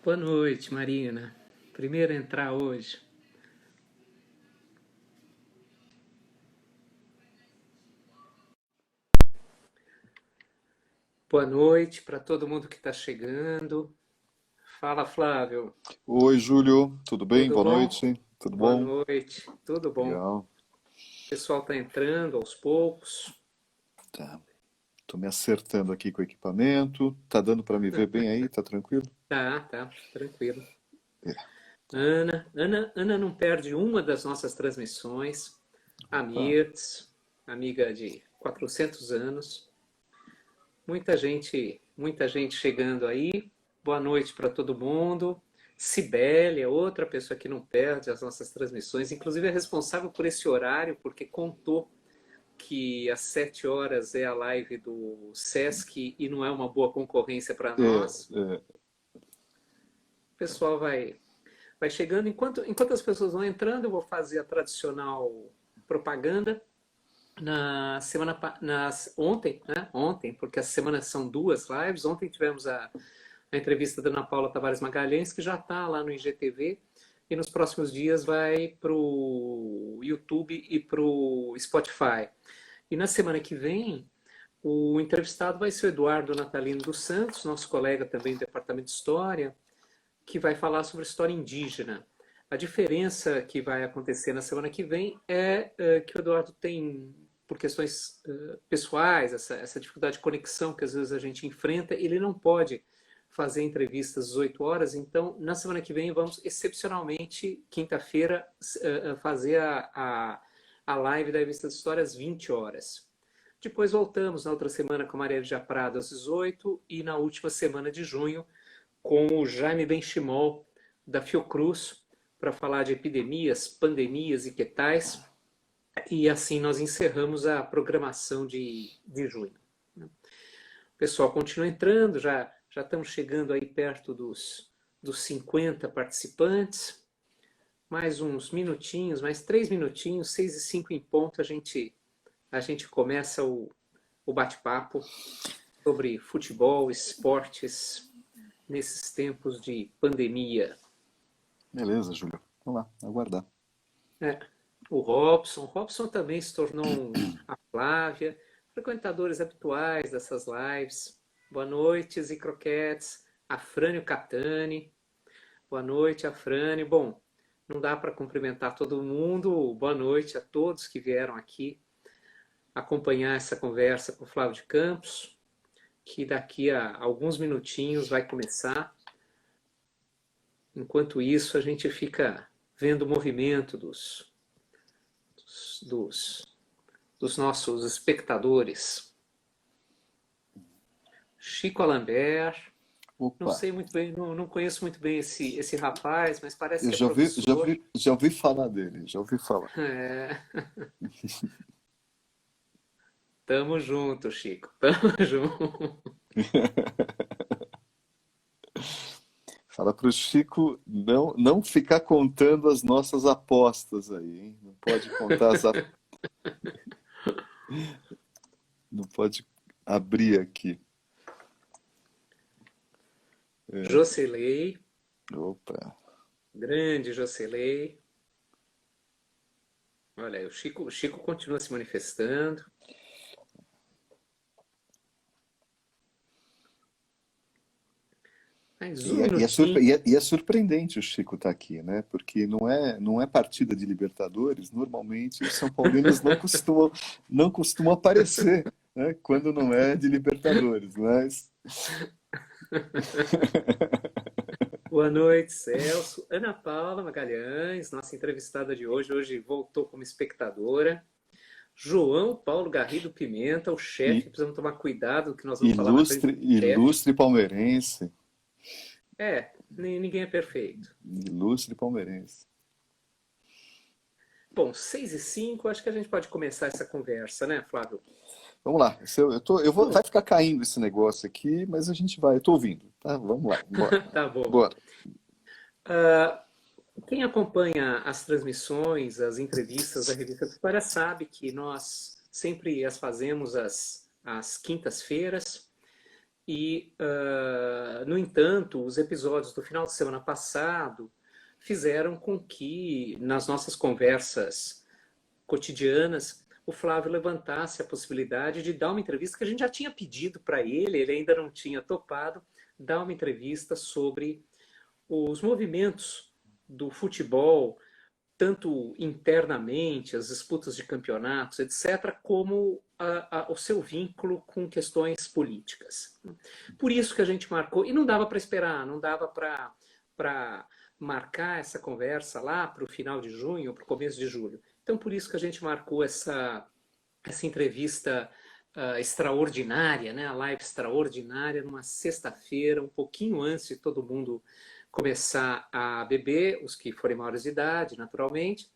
Boa noite, Marina. Primeiro a entrar hoje. Boa noite para todo mundo que está chegando. Fala, Flávio. Oi, Júlio, tudo bem? Tudo Boa bom? noite, tudo Boa bom? noite. Tudo bom. O Legal, pessoal está entrando aos poucos. tá. Tô me acertando aqui com o equipamento. Tá dando para me ver bem aí? Tá tranquilo? Tá, tranquilo. É. Ana não perde uma das nossas transmissões. A Opa, Mirtz, amiga de 400 anos. Muita gente chegando aí. Boa noite para todo mundo. Cibele é outra pessoa que não perde as nossas transmissões, inclusive é responsável por esse horário, porque contou que às 7 horas é a live do Sesc e não é uma boa concorrência para é, nós. é, O pessoal vai chegando. Enquanto as pessoas vão entrando, eu vou fazer a tradicional propaganda. Ontem, né? Ontem, porque a semana são duas lives. Ontem tivemos a entrevista da Ana Paula Tavares Magalhães, que já está lá no IGTV, e nos próximos dias vai para o YouTube e para o Spotify. E na semana que vem, o entrevistado vai ser o Eduardo Natalino dos Santos, nosso colega também do Departamento de História, que vai falar sobre história indígena. A diferença que vai acontecer na semana que vem é que o Eduardo tem, por questões pessoais, essa dificuldade de conexão que às vezes a gente enfrenta, ele não pode fazer entrevistas às 8 horas, então na semana que vem vamos excepcionalmente, quinta-feira, fazer a live da Revista de História às 20 horas. Depois voltamos na outra semana com a Maria de Prado às 18 e na última semana de junho com o Jaime Benchimol, da Fiocruz, para falar de epidemias, pandemias e que tais. E assim nós encerramos a programação de junho. O pessoal continua entrando, já estamos chegando aí perto dos 50 participantes. Mais uns minutinhos, mais 3 minutinhos, 6:05 em ponto, a gente começa o bate-papo sobre futebol, esportes, nesses tempos de pandemia. beleza, Júlio. Vamos lá, aguardar. É, o Robson também se tornou a Flávia, frequentadores habituais dessas lives. Boa noite, e Croquetes, Afrânio Catani. Boa noite, Afrânio. Bom, não dá para cumprimentar todo mundo. Boa noite a todos que vieram aqui acompanhar essa conversa com o Flávio de Campos, que daqui a alguns minutinhos vai começar. Enquanto isso, a gente fica vendo o movimento dos, dos nossos espectadores. Chico Alambert, não Opa, sei muito bem, não conheço muito bem esse rapaz, mas parece eu que é professor. já ouvi falar dele, já ouvi falar. É, tamo junto, Chico, tamo junto. Fala pro Chico não ficar contando as nossas apostas aí, hein? Não pode contar não pode abrir aqui. É, Jocelei, opa. grande Jocelei. Olha aí, o Chico continua se manifestando. Mais um minutinho. E é surpreendente o Chico estar aqui, né? Porque não é partida de Libertadores. Normalmente os São Paulinos não costumam aparecer, né? Quando não é de Libertadores. Mas Boa noite, Celso. Ana Paula Magalhães, nossa entrevistada de hoje voltou como espectadora. João Paulo Garrido Pimenta, o chefe, i- precisamos tomar cuidado do que nós vamos falar na frente do chefe. ilustre palmeirense. Ninguém é perfeito. Ilustre palmeirense. Bom, 6:05, acho que a gente pode começar essa conversa, né, Flávio? Vamos lá. Bom, Vai ficar caindo esse negócio aqui, mas a gente vai. Eu tô ouvindo, tá? Vamos lá. Bora. tá bom. Bora. Quem acompanha as transmissões, as entrevistas da Revista História sabe que nós sempre as fazemos às quintas-feiras. E, no entanto, os episódios do final de semana passado fizeram com que, nas nossas conversas cotidianas, o Flávio levantasse a possibilidade de dar uma entrevista que a gente já tinha pedido para ele ainda não tinha topado, dar uma entrevista sobre os movimentos do futebol, tanto internamente, as disputas de campeonatos, etc., como o seu vínculo com questões políticas. Por isso que a gente marcou, e não dava para esperar, não dava para marcar essa conversa lá para o final de junho, para o começo de julho. Então, por isso que a gente marcou essa entrevista extraordinária, né? A live extraordinária, numa sexta-feira, um pouquinho antes de todo mundo começar a beber, os que forem maiores de idade, naturalmente,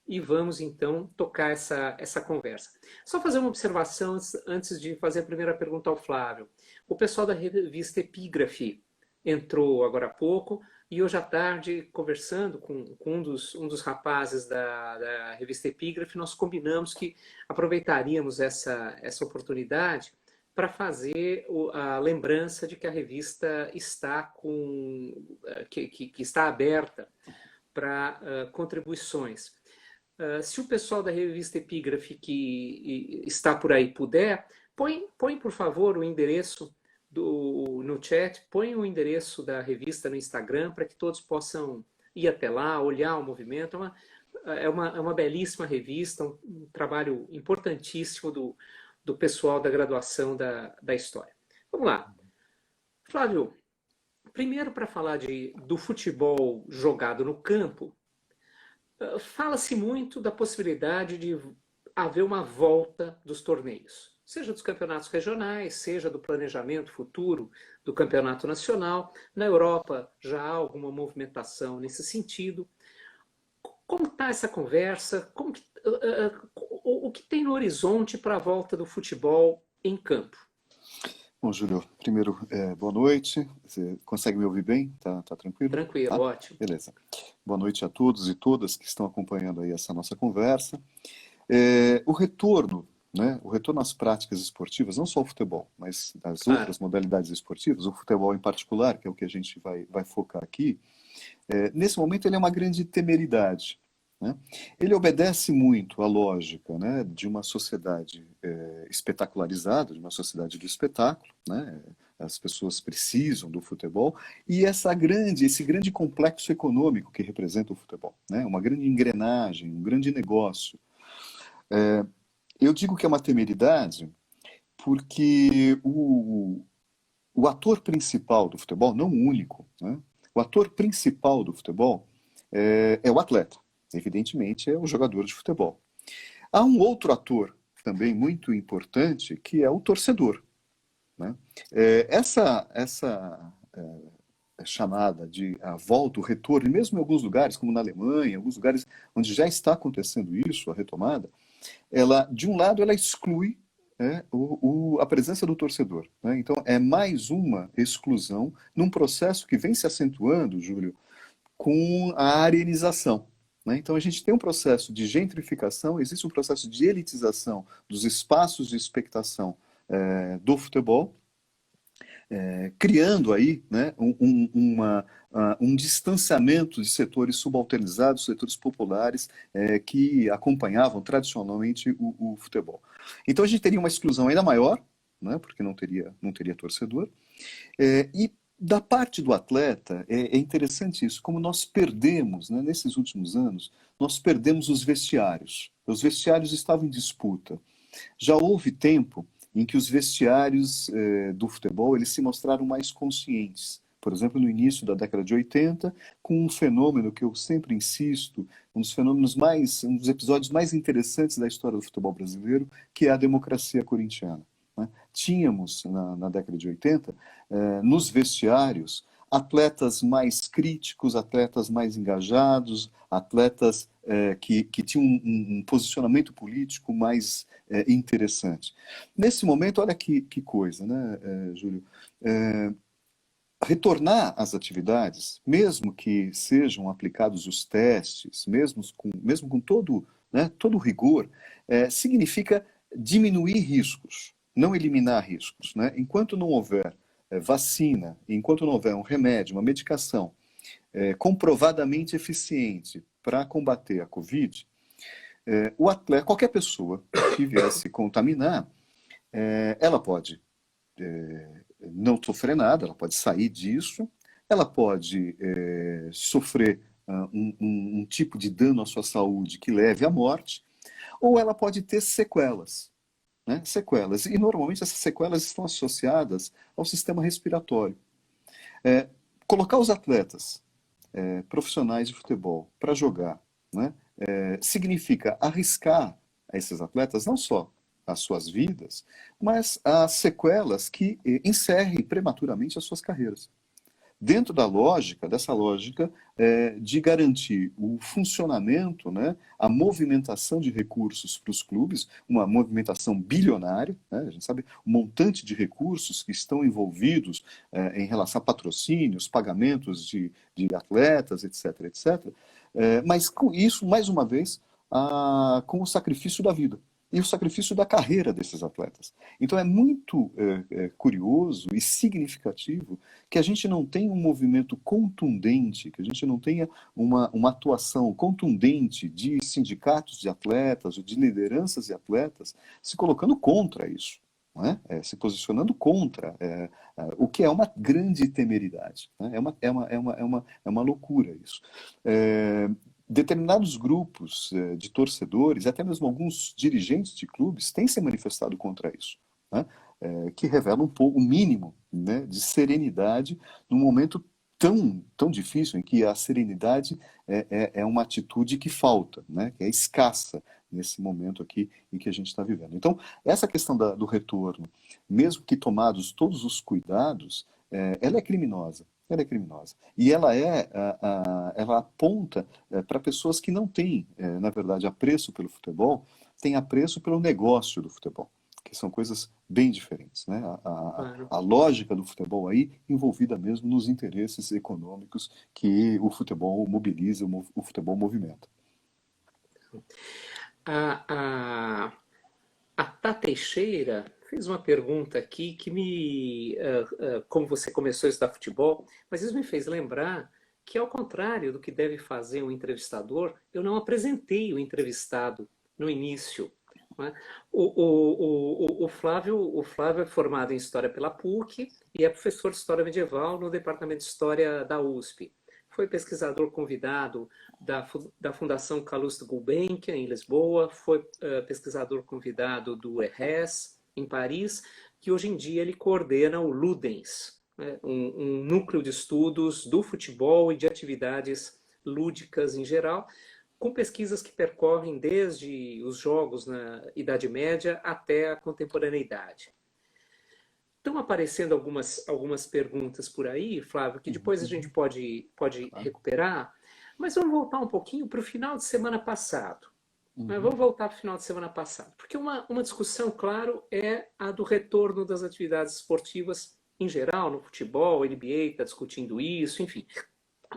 e vamos então tocar essa conversa. Só fazer uma observação antes de fazer a primeira pergunta ao Flávio. O pessoal da revista Epígrafe entrou agora há pouco, e hoje à tarde, conversando com um dos rapazes da revista Epígrafe, nós combinamos que aproveitaríamos essa oportunidade para fazer a lembrança de que a revista está que está aberta para contribuições. Se o pessoal da revista Epígrafe que está por aí puder, põe por favor o endereço no chat, põe o endereço da revista no Instagram para que todos possam ir até lá, olhar o movimento. É uma belíssima revista, um trabalho importantíssimo do pessoal da graduação da História. Vamos lá. Flávio, primeiro para falar do futebol jogado no campo, fala-se muito da possibilidade de haver uma volta dos torneios, seja dos campeonatos regionais, seja do planejamento futuro do campeonato nacional. Na Europa já há alguma movimentação nesse sentido. Como está essa conversa? O que tem no horizonte para a volta do futebol em campo? Bom, Júlio, primeiro, boa noite. Você consegue me ouvir bem? Tá tranquilo? Tranquilo, tá? Ótimo. Beleza. Boa noite a todos e todas que estão acompanhando aí essa nossa conversa. O retorno, né? O retorno às práticas esportivas, não só o futebol, mas das outras modalidades esportivas, o futebol em particular, que é o que a gente vai focar aqui, nesse momento ele é uma grande temeridade. Né? Ele obedece muito à lógica, né, de uma sociedade espetacularizada, de uma sociedade do espetáculo, né? As pessoas precisam do futebol, e esse grande complexo econômico que representa o futebol, né? Uma grande engrenagem, um grande negócio. Eu digo que é uma temeridade porque o ator principal do futebol, não o único, né? O ator principal do futebol é o atleta. Evidentemente, é o jogador de futebol. Há um outro ator também muito importante, que é o torcedor. Né? Essa chamada de a volta, o retorno, e mesmo em alguns lugares, como na Alemanha, em alguns lugares onde já está acontecendo isso, a retomada, de um lado, ela exclui a presença do torcedor. Né? Então, é mais uma exclusão num processo que vem se acentuando, Júlio, com a arianização. Né? Então, a gente tem um processo de gentrificação, existe um processo de elitização dos espaços de expectação do futebol, criando aí, né, um distanciamento de setores subalternizados, setores populares que acompanhavam tradicionalmente o futebol. Então a gente teria uma exclusão ainda maior, né, porque não teria torcedor, e da parte do atleta, é interessante isso, como nós perdemos, né, nesses últimos anos, nós perdemos os vestiários. Os vestiários estavam em disputa. Já houve tempo em que os vestiários do futebol eles se mostraram mais conscientes. Por exemplo, no início da década de 80, com um fenômeno que eu sempre insisto, um dos episódios mais interessantes da história do futebol brasileiro, que é a democracia corintiana. Né? Tínhamos, na década de 80, nos vestiários, atletas mais críticos, atletas mais engajados, atletas que tinham um posicionamento político mais interessante. Nesse momento, olha que coisa, né, Júlio? Retornar às atividades, mesmo que sejam aplicados os testes, mesmo com todo o rigor, significa diminuir riscos, não eliminar riscos. Né? Enquanto não houver vacina, enquanto não houver um remédio, uma medicação comprovadamente eficiente para combater a Covid, o atleta, qualquer pessoa que vier se contaminar, ela pode não sofrer nada, ela pode sair disso, ela pode sofrer um tipo de dano à sua saúde que leve à morte, ou ela pode ter sequelas, né? Sequelas. E normalmente essas sequelas estão associadas ao sistema respiratório. Colocar os atletas profissionais de futebol para jogar, né, significa arriscar a esses atletas não só as suas vidas, mas as sequelas que encerrem prematuramente as suas carreiras. Dentro dessa lógica de garantir o funcionamento, né, a movimentação de recursos para os clubes, uma movimentação bilionária, né, a gente sabe o montante de recursos que estão envolvidos em relação a patrocínios, pagamentos de atletas, etc., etc., mas com isso, mais uma vez, com o sacrifício da vida e o sacrifício da carreira desses atletas. Então é muito curioso e significativo que a gente não tenha um movimento contundente, que a gente não tenha uma atuação contundente de sindicatos de atletas ou de lideranças de atletas se colocando contra isso. Não é? Se posicionando contra, o que é uma grande temeridade. Né? É uma loucura isso. Determinados grupos de torcedores, até mesmo alguns dirigentes de clubes, têm se manifestado contra isso, né? Que revela um pouco o mínimo, né, de serenidade num momento tão difícil, em que a serenidade é uma atitude que falta, né, que é escassa nesse momento aqui em que a gente está vivendo. Então, essa questão do retorno, mesmo que tomados todos os cuidados, ela é criminosa. Ela é criminosa. E ela aponta para pessoas que não têm, na verdade, apreço pelo futebol, têm apreço pelo negócio do futebol, que são coisas bem diferentes. Né? Claro. A lógica do futebol aí envolvida mesmo nos interesses econômicos que o futebol mobiliza, o futebol movimenta. A Tá Teixeira fez uma pergunta aqui que como você começou a estudar futebol, mas isso me fez lembrar que, ao contrário do que deve fazer um entrevistador, eu não apresentei o entrevistado no início. Não é? O Flávio é formado em História pela PUC e é professor de História Medieval no Departamento de História da USP. Foi pesquisador convidado da Fundação Calouste Gulbenkian, em Lisboa, foi pesquisador convidado do ERRES, em Paris, que hoje em dia ele coordena o Ludens, né, um núcleo de estudos do futebol e de atividades lúdicas em geral, com pesquisas que percorrem desde os jogos na Idade Média até a contemporaneidade. Estão aparecendo algumas perguntas por aí, Flávio, que depois a gente pode recuperar, mas vamos voltar um pouquinho para o final de semana passado. Vamos voltar para o final de semana passado, porque uma discussão, claro, é a do retorno das atividades esportivas em geral, no futebol, a NBA está discutindo isso, enfim,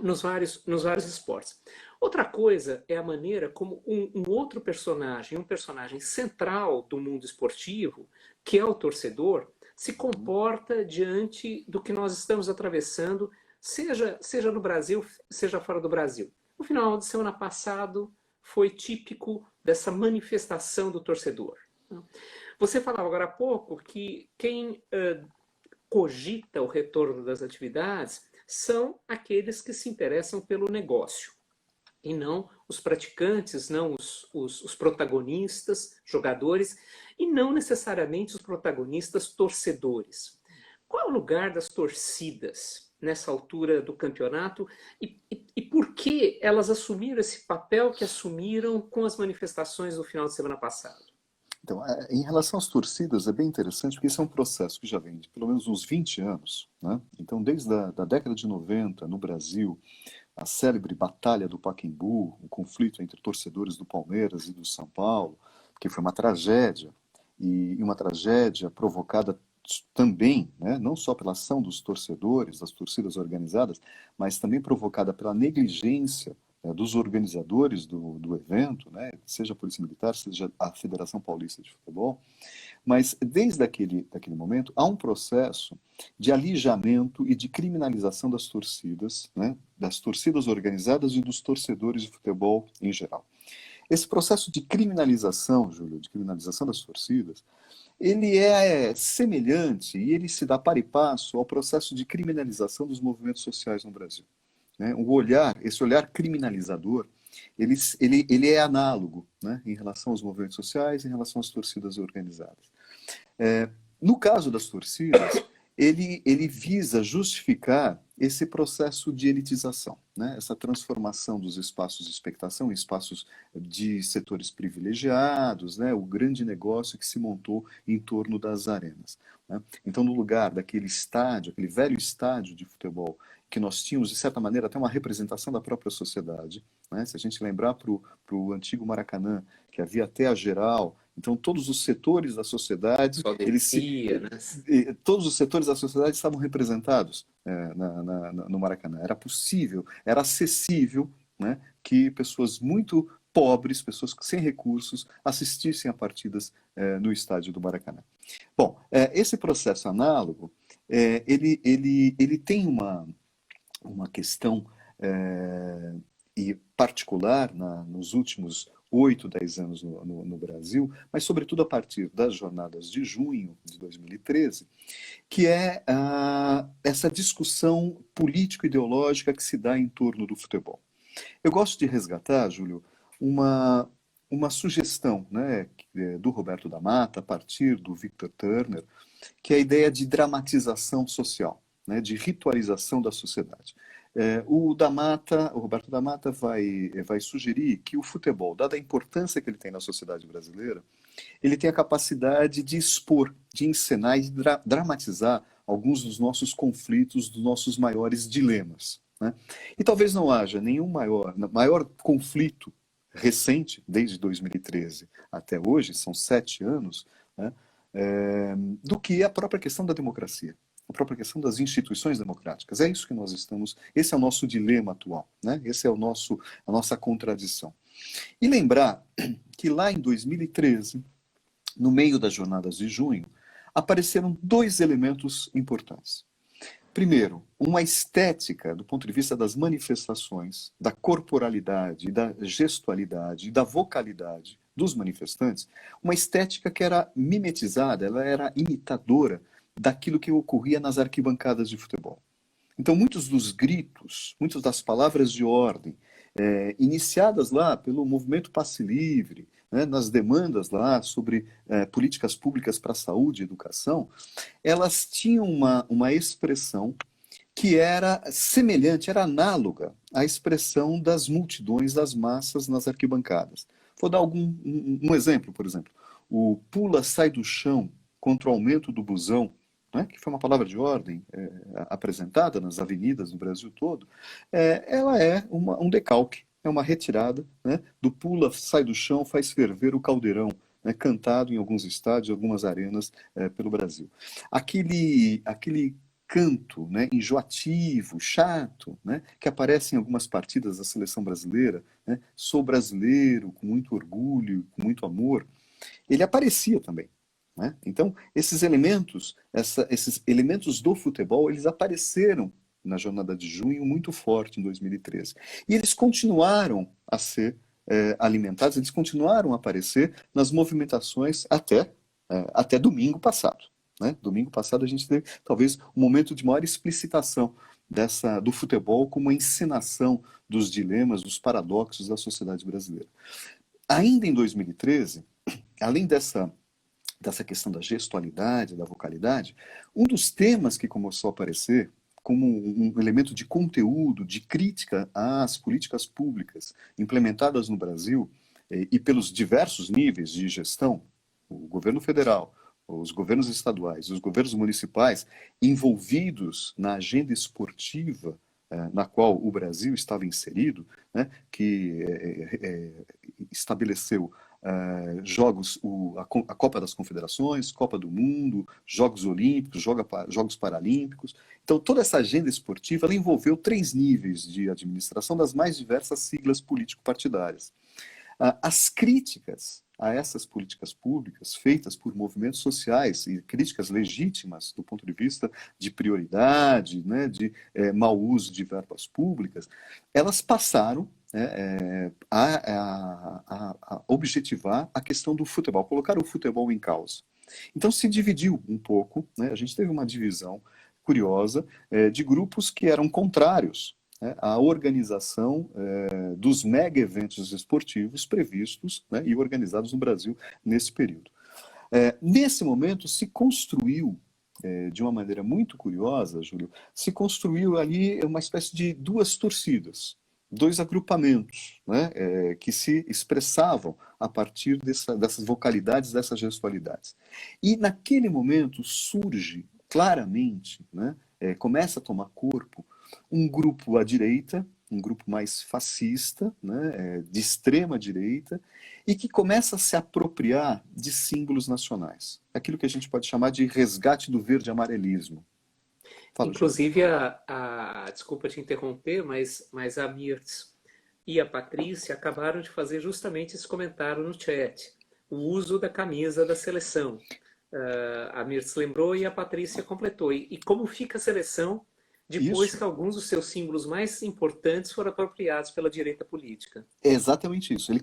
nos vários esportes. Outra coisa é a maneira como um outro personagem, um personagem central do mundo esportivo, que é o torcedor, se comporta diante do que nós estamos atravessando, seja no Brasil, seja fora do Brasil. No final de semana passado foi típico dessa manifestação do torcedor. Você falava agora há pouco que quem cogita o retorno das atividades são aqueles que se interessam pelo negócio, e não os praticantes, não os protagonistas, jogadores, e não necessariamente os protagonistas torcedores. Qual é o lugar das torcidas nessa altura do campeonato e por que elas assumiram esse papel que assumiram com as manifestações do final de semana passado? Então, em relação às torcidas, é bem interessante, porque esse é um processo que já vem de pelo menos uns 20 anos. Né? Então, desde a década de 90, no Brasil, a célebre Batalha do Pacaembu, o conflito entre torcedores do Palmeiras e do São Paulo, que foi uma tragédia, e uma tragédia provocada também, né, não só pela ação dos torcedores, das torcidas organizadas, mas também provocada pela negligência dos organizadores do evento, né, seja a Polícia Militar, seja a Federação Paulista de Futebol, Mas desde daquele momento há um processo de alijamento e de criminalização das torcidas, né? Das torcidas organizadas e dos torcedores de futebol em geral. Esse processo de criminalização, Júlio, de criminalização das torcidas, ele é semelhante e ele se dá par e passo ao processo de criminalização dos movimentos sociais no Brasil, né? Esse olhar criminalizador, ele é análogo, né, em relação aos movimentos sociais, em relação às torcidas organizadas. No caso das torcidas, ele visa justificar esse processo de elitização, né? Essa transformação dos espaços de expectação em espaços de setores privilegiados, né? O grande negócio que se montou em torno das arenas, né? Então, no lugar daquele estádio, aquele velho estádio de futebol, que nós tínhamos, de certa maneira, até uma representação da própria sociedade, né? Se a gente lembrar para o antigo Maracanã, que havia até a geral, então todos os setores da sociedade, todos os setores da sociedade estavam representados no Maracanã. Era possível, era acessível, né, que pessoas muito pobres, pessoas sem recursos, assistissem a partidas no estádio do Maracanã. Bom, esse processo análogo, ele tem uma questão e particular nos últimos 8, 10 anos no Brasil, mas sobretudo a partir das jornadas de junho de 2013, que é essa discussão político-ideológica que se dá em torno do futebol. Eu gosto de resgatar, Júlio, uma sugestão, né, do Roberto da Mata, a partir do Victor Turner, que é a ideia de dramatização social, né, de ritualização da sociedade. O Roberto da Mata vai sugerir que o futebol, dada a importância que ele tem na sociedade brasileira, ele tem a capacidade de expor, de encenar e de dramatizar alguns dos nossos conflitos, dos nossos maiores dilemas, né? E talvez não haja nenhum maior conflito recente, desde 2013 até hoje, são 7 anos, né, do que a própria questão da democracia, a própria questão das instituições democráticas. É isso que nós estamos, esse é o nosso dilema atual, né? Esse é a nossa contradição. E lembrar que lá em 2013, no meio das jornadas de junho, apareceram 2 elementos importantes. Primeiro, uma estética, do ponto de vista das manifestações, da corporalidade, da gestualidade e da vocalidade dos manifestantes, uma estética que era mimetizada, ela era imitadora daquilo que ocorria nas arquibancadas de futebol. Então, muitos dos gritos, muitas das palavras de ordem, iniciadas lá pelo movimento Passe Livre, né, nas demandas lá sobre políticas públicas para a saúde e educação, elas tinham uma expressão que era semelhante, era análoga à expressão das multidões, das massas nas arquibancadas. Vou dar um exemplo, por exemplo. O pula, sai do chão contra o aumento do busão, né, que foi uma palavra de ordem apresentada nas avenidas do Brasil todo, ela é um decalque, é uma retirada, né, do pula, sai do chão, faz ferver o caldeirão, né, cantado em alguns estádios, algumas arenas pelo Brasil. Aquele canto, né, enjoativo, chato, né, que aparece em algumas partidas da seleção brasileira, né, sou brasileiro, com muito orgulho, com muito amor, ele aparecia também. Né? Então, esses elementos do futebol, eles apareceram na jornada de junho muito forte em 2013. E eles continuaram a ser alimentados, eles continuaram a aparecer nas movimentações até domingo passado. Né? Domingo passado a gente teve talvez um momento de maior explicitação do futebol como uma encenação dos dilemas, dos paradoxos da sociedade brasileira. Ainda em 2013, além dessa questão da gestualidade, da vocalidade, um dos temas que começou a aparecer como um elemento de conteúdo, de crítica às políticas públicas implementadas no Brasil e pelos diversos níveis de gestão, o governo federal, os governos estaduais, os governos municipais envolvidos na agenda esportiva na qual o Brasil estava inserido, né, que estabeleceu jogos, a Copa das Confederações, Copa do Mundo, Jogos Olímpicos, Jogos Paralímpicos. Então, toda essa agenda esportiva ela envolveu 3 níveis de administração das mais diversas siglas político-partidárias. As críticas a essas políticas públicas feitas por movimentos sociais e críticas legítimas do ponto de vista de prioridade, né, de mau uso de verbas públicas, elas passaram, né, a objetivar a questão do futebol, colocar o futebol em causa. Então se dividiu um pouco, né, a gente teve uma divisão curiosa de grupos que eram contrários, né, à organização dos mega eventos esportivos previstos, né, e organizados no Brasil nesse período. Nesse momento se construiu, de uma maneira muito curiosa, Júlio, se construiu ali uma espécie de duas torcidas, dois agrupamentos, né, que se expressavam a partir dessas vocalidades, dessas gestualidades. E naquele momento surge claramente, né, começa a tomar corpo um grupo à direita, um grupo mais fascista, né, de extrema direita, e que começa a se apropriar de símbolos nacionais. Aquilo que a gente pode chamar de resgate do verde-amarelismo. Fala, Júlio. Inclusive, desculpa te interromper, mas a Mirtz e a Patrícia acabaram de fazer justamente esse comentário no chat. O uso da camisa da seleção. A Mirtz lembrou e a Patrícia completou. E como fica a seleção depois Isso. que alguns dos seus símbolos mais importantes foram apropriados pela direita política? É exatamente isso. Ela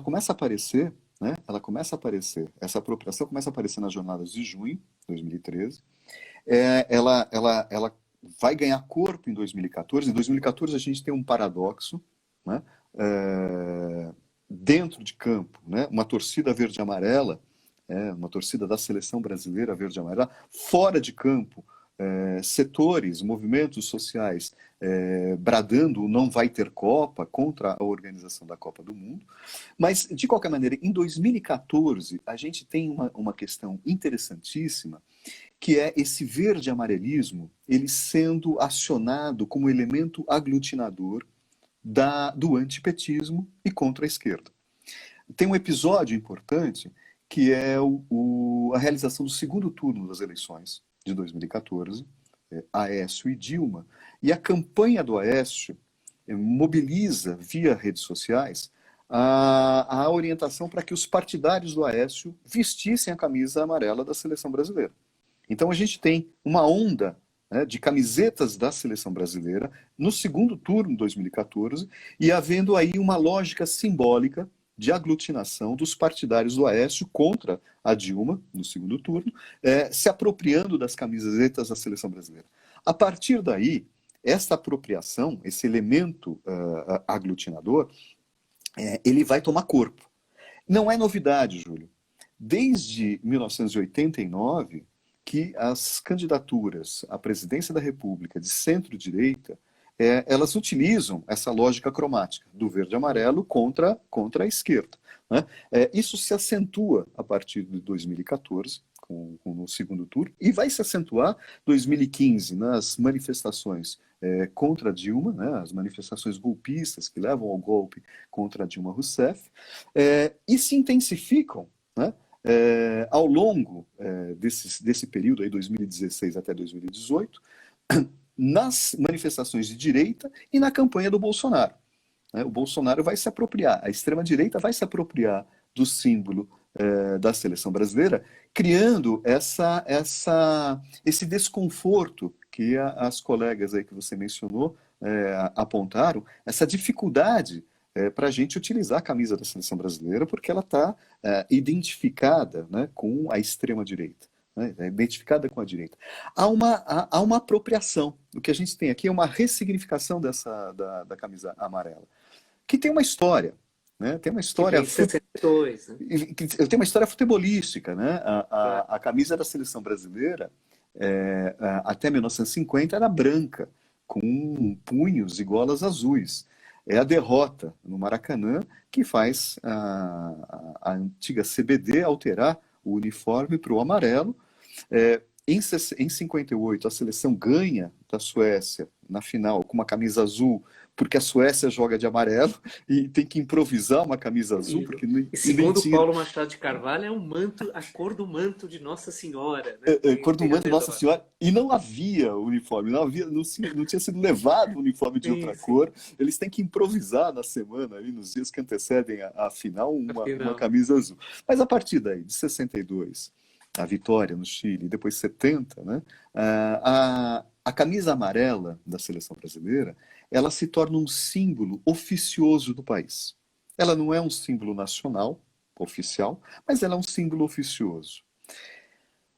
começa a aparecer, né? Ela começa a aparecer, essa apropriação começa a aparecer nas jornadas de junho de 2013. Ela vai ganhar corpo em 2014. Em 2014 a gente tem um paradoxo, né? Dentro de campo, né? Uma torcida verde-amarela, uma torcida da seleção brasileira verde-amarela, fora de campo, setores, movimentos sociais bradando não vai ter Copa contra a organização da Copa do Mundo. Mas, de qualquer maneira, em 2014 a gente tem uma questão interessantíssima, que é esse verde-amarelismo ele sendo acionado como elemento aglutinador do antipetismo e contra a esquerda. Tem um episódio importante que é a realização do segundo turno das eleições de 2014, Aécio e Dilma, e a campanha do Aécio mobiliza via redes sociais a orientação para que os partidários do Aécio vestissem a camisa amarela da seleção brasileira. Então a gente tem uma onda, né, de camisetas da seleção brasileira no segundo turno de 2014 e havendo aí uma lógica simbólica de aglutinação dos partidários do Aécio contra a Dilma, no segundo turno, se apropriando das camisetas da seleção brasileira. A partir daí, essa apropriação, esse elemento aglutinador, ele vai tomar corpo. Não é novidade, Júlio. Desde 1989, que as candidaturas à presidência da República de centro-direita, elas utilizam essa lógica cromática do verde e amarelo contra a esquerda, né? Isso se acentua a partir de 2014, no segundo turno, e vai se acentuar em 2015 nas manifestações contra Dilma, né, as manifestações golpistas que levam ao golpe contra Dilma Rousseff, e se intensificam, né, ao longo desse período, aí, 2016 até 2018, nas manifestações de direita e na campanha do Bolsonaro. O Bolsonaro vai se apropriar, a extrema-direita vai se apropriar do símbolo da seleção brasileira, criando esse desconforto que as colegas aí que você mencionou apontaram, essa dificuldade para a gente utilizar a camisa da seleção brasileira, porque ela está identificada, né, com a extrema-direita. Identificada com a direita. Há uma apropriação. O que a gente tem aqui é uma ressignificação da camisa amarela, que tem uma história. Né? Tem uma história. Que vem em 62, né? Tem uma história futebolística. Né? A camisa da seleção brasileira, até 1950, era branca, com punhos e golas azuis. É a derrota no Maracanã que faz a antiga CBD alterar o uniforme para o amarelo. Em 58, a seleção ganha da Suécia na final com uma camisa azul, porque a Suécia joga de amarelo e tem que improvisar uma camisa azul, Terrível. porque nem, E e nem segundo tinha Paulo Machado de Carvalho, é um manto, a cor do manto de Nossa Senhora, né? cor do Tem ao manto Nossa redor. Senhora, e não havia uniforme, não tinha sido levado o uniforme de outra Sim, sim. cor. Eles têm que improvisar na semana, ali, nos dias que antecedem a final, uma Afinal, camisa azul. Mas a partir daí, de 62, a vitória no Chile, e depois 70, né, a camisa amarela da seleção brasileira, ela se torna um símbolo oficioso do país. Ela não é um símbolo nacional, oficial, mas ela é um símbolo oficioso.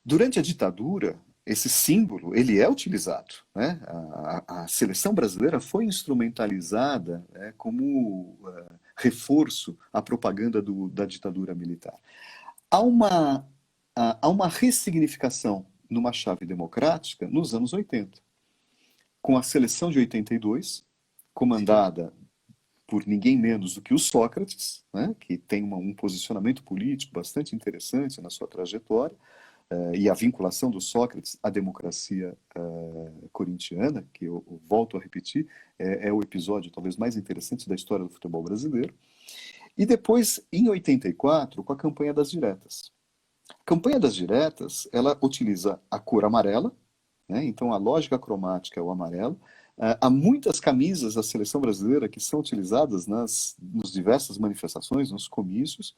Durante a ditadura, esse símbolo ele é utilizado, né? A seleção brasileira foi instrumentalizada, né, como reforço à propaganda da ditadura militar. Há uma, há uma ressignificação numa chave democrática nos anos 80, com a seleção de 82, sim. comandada por ninguém menos do que o Sócrates, né, que tem um posicionamento político bastante interessante na sua trajetória, e a vinculação do Sócrates à democracia corintiana, que eu volto a repetir, é o episódio talvez mais interessante da história do futebol brasileiro. E depois, em 84, com a campanha das diretas. A campanha das diretas, ela utiliza a cor amarela, né? Então a lógica cromática é o amarelo. Há muitas camisas da seleção brasileira que são utilizadas nas diversas manifestações, nos comícios.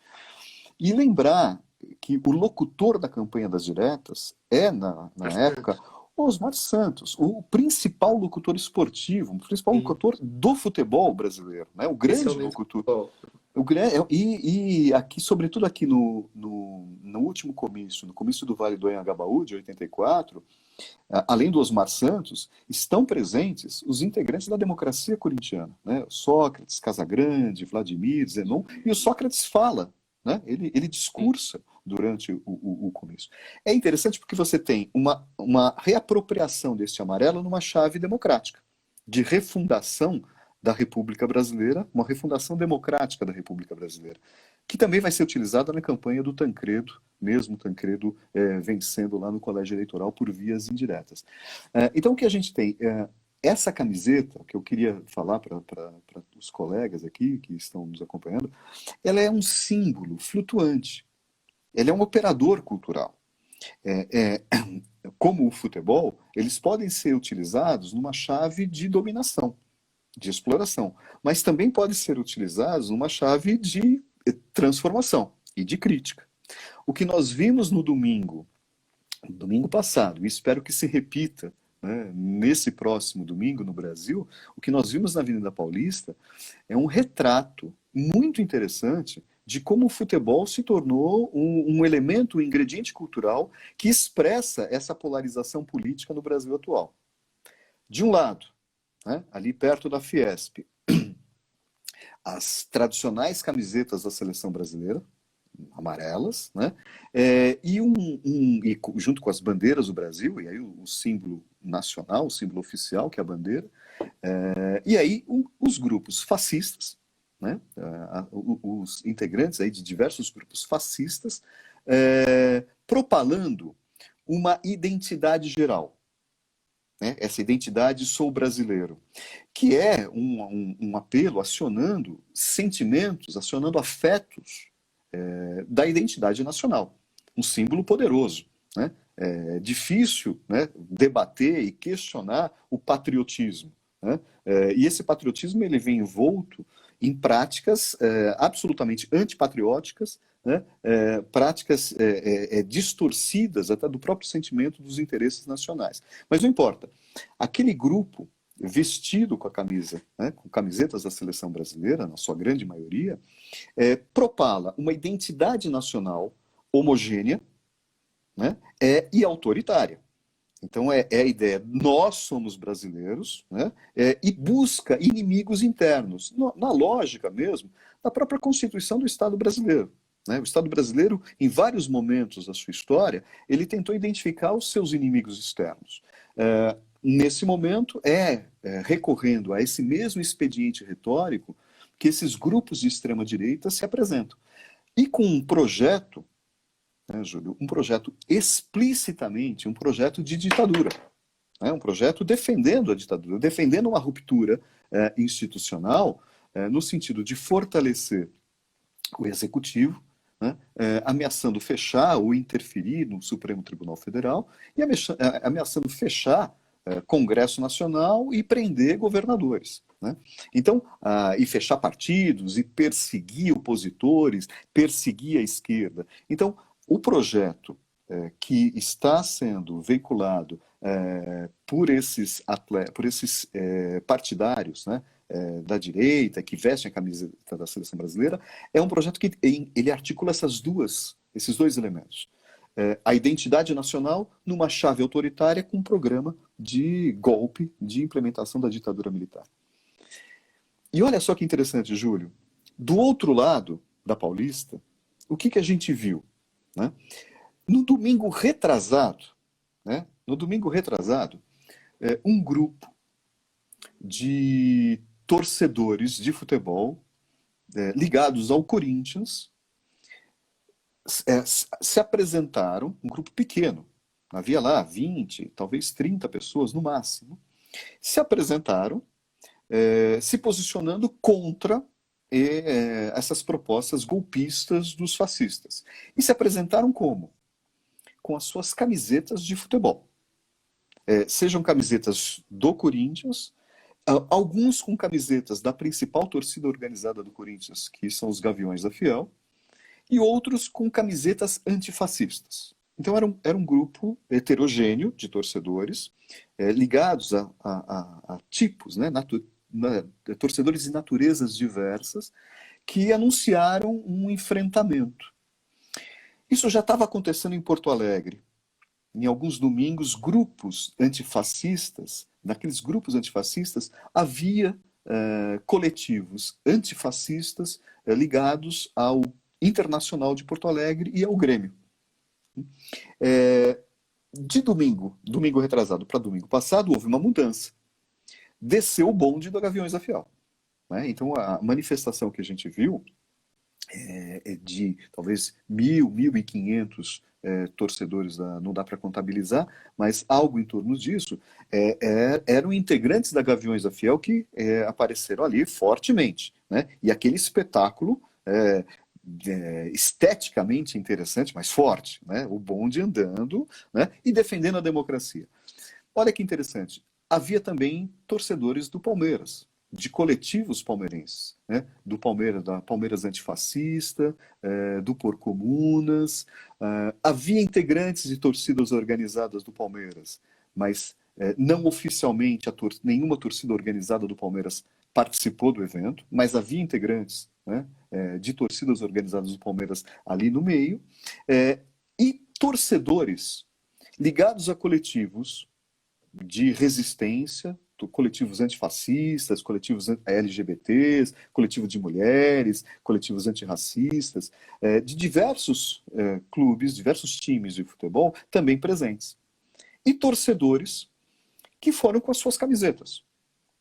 E lembrar que o locutor da campanha das diretas é, na época, Bastante. Osmar Santos, o principal locutor esportivo, o principal Sim. locutor do futebol brasileiro, né? O grande Especialmente locutor. futebol. E aqui, sobretudo aqui no último comício, no comício do Vale do Anhangabaú, de 84, além do Osmar Santos, estão presentes os integrantes da democracia corintiana, né? Sócrates, Casagrande, Vladimir, Zenon, e o Sócrates fala, né? Ele Sim. discursa durante o comício. É interessante porque você tem uma reapropriação deste amarelo numa chave democrática, de refundação da República Brasileira, uma refundação democrática da República Brasileira, que também vai ser utilizada na campanha do Tancredo, mesmo Tancredo vencendo lá no colégio eleitoral por vias indiretas. Então, o que a gente tem? Essa camiseta, que eu queria falar para os colegas aqui que estão nos acompanhando, ela é um símbolo flutuante, ela é um operador cultural. É, é, como o futebol, eles podem ser utilizados numa chave de dominação, de exploração, mas também podem ser utilizados numa chave de transformação e de crítica. O que nós vimos no domingo passado, e espero que se repita, né, nesse próximo domingo no Brasil, o que nós vimos na Avenida Paulista é um retrato muito interessante de como o futebol se tornou um elemento, um ingrediente cultural que expressa essa polarização política no Brasil atual. De um lado, né, ali perto da Fiesp, as tradicionais camisetas da seleção brasileira, amarelas, né? E junto com as bandeiras do Brasil, e aí o símbolo nacional, o símbolo oficial, que é a bandeira, e aí os grupos fascistas, né? Os integrantes aí de diversos grupos fascistas, propalando uma identidade geral, né? Essa identidade sou brasileiro, que é um apelo acionando sentimentos, acionando afetos da identidade nacional. Um símbolo poderoso. Né? É difícil, né, debater e questionar o patriotismo. Né? E esse patriotismo ele vem envolto em práticas absolutamente antipatrióticas, né? Práticas distorcidas até do próprio sentimento dos interesses nacionais. Mas não importa. Aquele grupo vestido com a camisa, né, com camisetas da seleção brasileira, na sua grande maioria, propala uma identidade nacional homogênea, né, e autoritária. Então é a ideia, nós somos brasileiros, né, e busca inimigos internos, na lógica mesmo da própria Constituição do Estado brasileiro. Né? O Estado brasileiro, em vários momentos da sua história, ele tentou identificar os seus inimigos externos. Nesse momento, recorrendo a esse mesmo expediente retórico que esses grupos de extrema-direita se apresentam. E com um projeto né, Júlio, um projeto explicitamente, um projeto de ditadura, né, um projeto defendendo a ditadura, defendendo uma ruptura institucional, no sentido de fortalecer o executivo, né, ameaçando fechar ou interferir no Supremo Tribunal Federal e ameaçando fechar Congresso Nacional e prender governadores. Né? Então, e fechar partidos e perseguir opositores, perseguir a esquerda. Então, o projeto que está sendo veiculado por esses partidários, né, da direita, que vestem a camiseta da seleção brasileira, é um projeto que ele articula esses dois elementos. A identidade nacional numa chave autoritária com um programa de golpe, de implementação da ditadura militar. E olha só que interessante, Júlio. Do outro lado da Paulista, o que a gente viu? Né? No domingo retrasado, um grupo de torcedores de futebol ligados ao Corinthians se apresentaram, um grupo pequeno, havia lá 20, talvez 30 pessoas no máximo, se apresentaram se posicionando contra essas propostas golpistas dos fascistas. E se apresentaram como? Com as suas camisetas de futebol. Sejam camisetas do Corinthians, alguns com camisetas da principal torcida organizada do Corinthians, que são os Gaviões da Fiel, e outros com camisetas antifascistas. Então era um grupo heterogêneo de torcedores, ligados a tipos, né, torcedores de naturezas diversas, que anunciaram um enfrentamento. Isso já estava acontecendo em Porto Alegre. Em alguns domingos, grupos antifascistas, naqueles grupos antifascistas, havia coletivos antifascistas ligados ao Internacional de Porto Alegre e ao Grêmio. De domingo retrasado para domingo passado, houve uma mudança. Desceu o bonde do Gaviões da Fiel. Né? Então, a manifestação que a gente viu de talvez 1.500 torcedores, não dá para contabilizar, mas algo em torno disso, eram integrantes da Gaviões da Fiel que apareceram ali fortemente. Né? E aquele espetáculo esteticamente interessante, mas forte, né? O bonde andando, né? E defendendo a democracia. Olha que interessante, havia também torcedores do Palmeiras, de coletivos palmeirenses, né? Do Palmeiras, da Palmeiras Antifascista, do Porcomunas, havia integrantes de torcidas organizadas do Palmeiras, mas não oficialmente nenhuma torcida organizada do Palmeiras participou do evento, mas havia integrantes, né, de torcidas organizadas do Palmeiras ali no meio, e torcedores ligados a coletivos de resistência, coletivos antifascistas, coletivos LGBTs, coletivo de mulheres, coletivos antirracistas, de diversos clubes, diversos times de futebol também presentes. E torcedores que foram com as suas camisetas.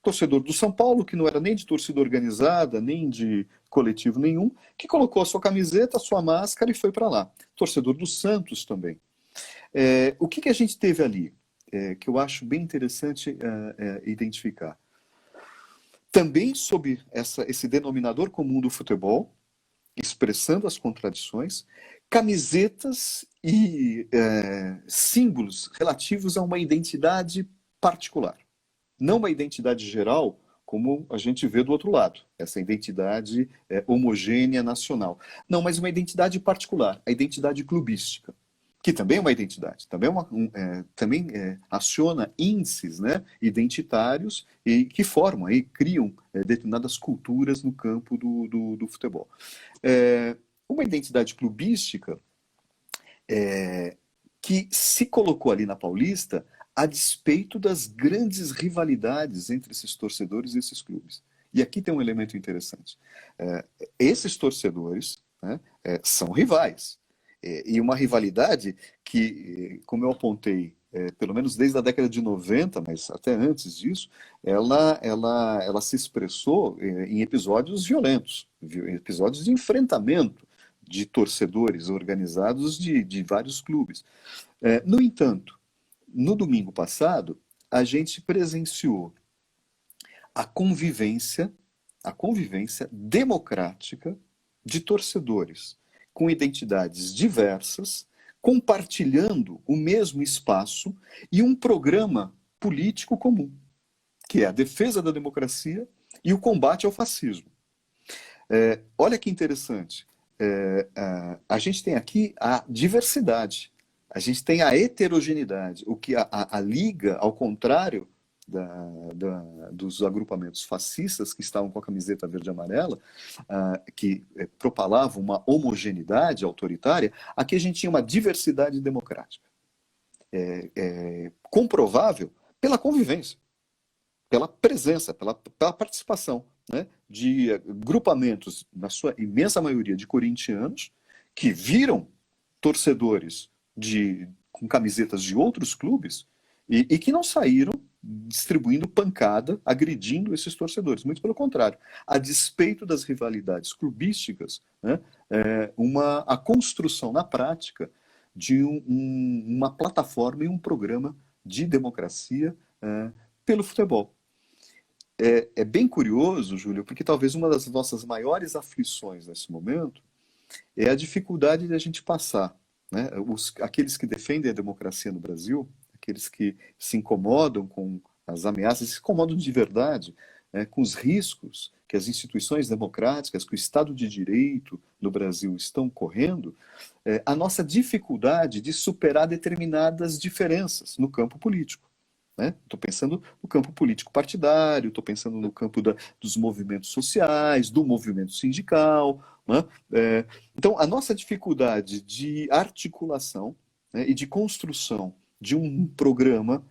Torcedor do São Paulo, que não era nem de torcida organizada, nem de coletivo nenhum, que colocou a sua camiseta, a sua máscara e foi para lá. Torcedor do Santos também. O que a gente teve ali? Que eu acho bem interessante identificar. Também sob esse denominador comum do futebol, expressando as contradições, camisetas e símbolos relativos a uma identidade particular. Não uma identidade geral, como a gente vê do outro lado, essa identidade homogênea nacional. Não, mas uma identidade particular, a identidade clubística, que também é uma identidade, também aciona índices, né, identitários e que formam, criam determinadas culturas no campo do futebol. Uma identidade clubística que se colocou ali na Paulista a despeito das grandes rivalidades entre esses torcedores e esses clubes. E aqui tem um elemento interessante. Esses torcedores, né, são rivais. E uma rivalidade que, como eu apontei, pelo menos desde a década de 90, mas até antes disso, ela se expressou em episódios violentos, episódios de enfrentamento de torcedores organizados de vários clubes. No entanto, no domingo passado, a gente presenciou a convivência democrática de torcedores com identidades diversas, compartilhando o mesmo espaço e um programa político comum, que é a defesa da democracia e o combate ao fascismo. Olha que interessante. A gente tem aqui a diversidade, a gente tem a heterogeneidade, o que a Liga, ao contrário dos agrupamentos fascistas que estavam com a camiseta verde e amarela, que propalavam uma homogeneidade autoritária, aqui a gente tinha uma diversidade democrática, comprovável pela convivência, pela presença, pela participação, né, de grupamentos, na sua imensa maioria, de corintianos, que viram torcedores com camisetas de outros clubes e que não saíram distribuindo pancada, agredindo esses torcedores. Muito pelo contrário. A despeito das rivalidades clubísticas, né, a construção na prática de uma plataforma e um programa de democracia pelo futebol. É bem curioso, Júlio, porque talvez uma das nossas maiores aflições nesse momento é a dificuldade de a gente passar, né? Aqueles que defendem a democracia no Brasil, aqueles que se incomodam com as ameaças, se incomodam de verdade, com os riscos que as instituições democráticas, que o Estado de Direito no Brasil estão correndo, a nossa dificuldade de superar determinadas diferenças no campo político. Estou pensando no campo político partidário, estou pensando no campo dos movimentos sociais, do movimento sindical. Né? Então, a nossa dificuldade de articulação, né, e de construção de um programa,